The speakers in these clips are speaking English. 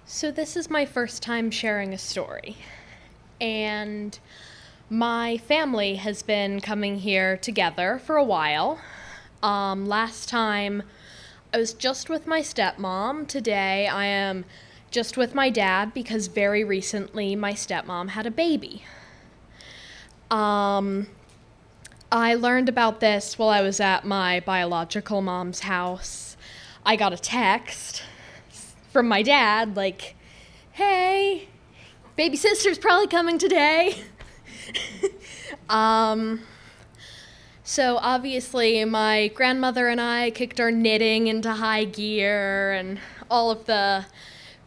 So this is my first time sharing a story, and my family has been coming here together for a while. Last time I was just with my stepmom. Today I am just with my dad because very recently my stepmom had a baby. I learned about this while I was at my biological mom's house. I got a text from my dad, like, hey, baby sister's probably coming today. So obviously my grandmother and I kicked our knitting into high gear and all of the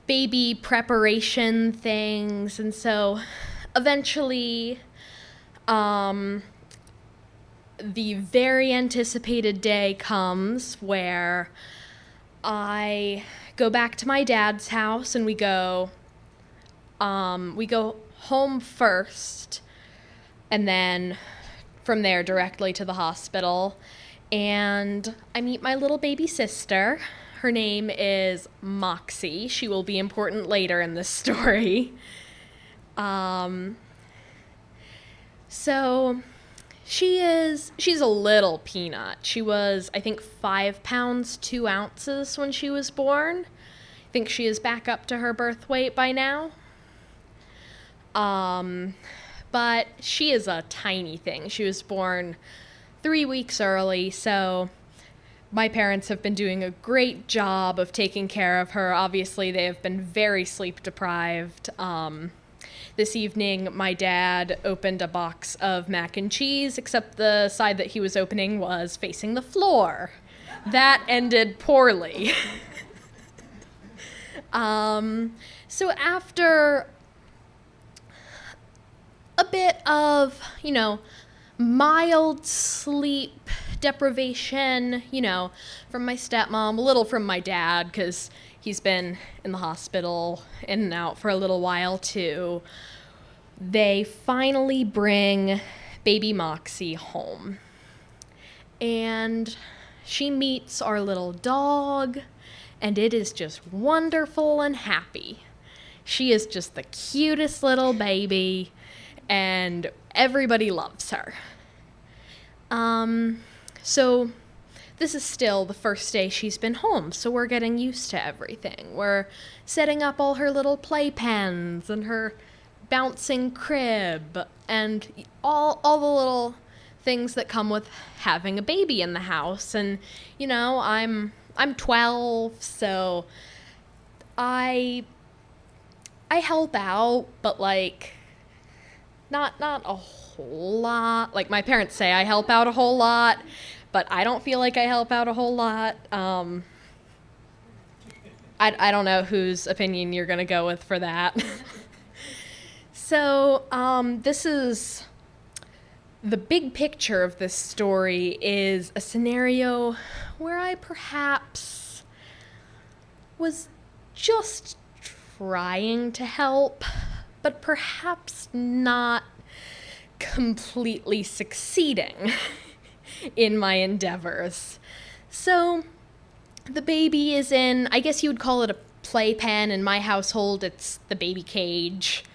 baby preparation things. And so eventually, the very anticipated day comes where I go back to my dad's house and we go home first and then from there directly to the hospital, and I meet my little baby sister. Her name is Moxie. She will be important later in this story. So she's a little peanut. She was, I think, 5 pounds 2 ounces when she was born. I think she is back up to her birth weight by now. But she is a tiny thing. She was born 3 weeks early, so my parents have been doing a great job of taking care of her. Obviously, they have been very sleep deprived. This evening, my dad opened a box of mac and cheese, except the side that he was opening was facing the floor. That ended poorly. So after a bit of, mild sleep deprivation, from my stepmom, a little from my dad, because he's been in the hospital in and out for a little while too, they finally bring baby Moxie home. And she meets our little dog, and it is just wonderful and happy. She is just the cutest little baby, and everybody loves her. So this is still the first day she's been home, so we're getting used to everything. We're setting up all her little playpens and her bouncing crib and all the little things that come with having a baby in the house. And, I'm 12, so I help out, but not a whole lot. Like, my parents say I help out a whole lot, but I don't feel like I help out a whole lot. I don't know whose opinion you're gonna go with for that. So, this is the big picture of this story is a scenario where I perhaps was just trying to help, but perhaps not completely succeeding in my endeavors. So the baby is in, I guess you would call it a playpen. In my household, it's the baby cage.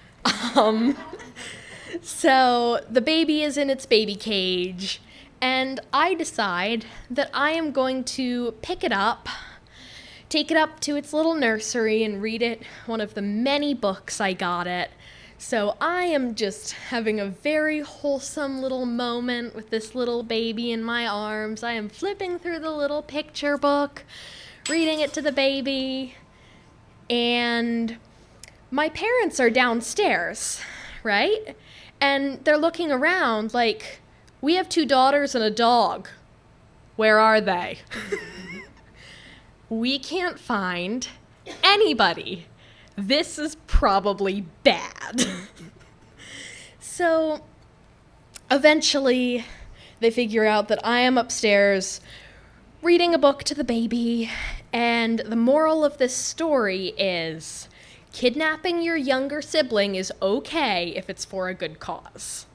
So the baby is in its baby cage, and I decide that I am going to pick it up, take it up to its little nursery, and read it one of the many books I got it. So I am just having a very wholesome little moment with this little baby in my arms. I am flipping through the little picture book, reading it to the baby, and my parents are downstairs, right? And they're looking around like, we have 2 daughters and a dog. Where are they? We can't find anybody. This is probably bad. So eventually they figure out that I am upstairs reading a book to the baby, and the moral of this story is kidnapping your younger sibling is okay if it's for a good cause.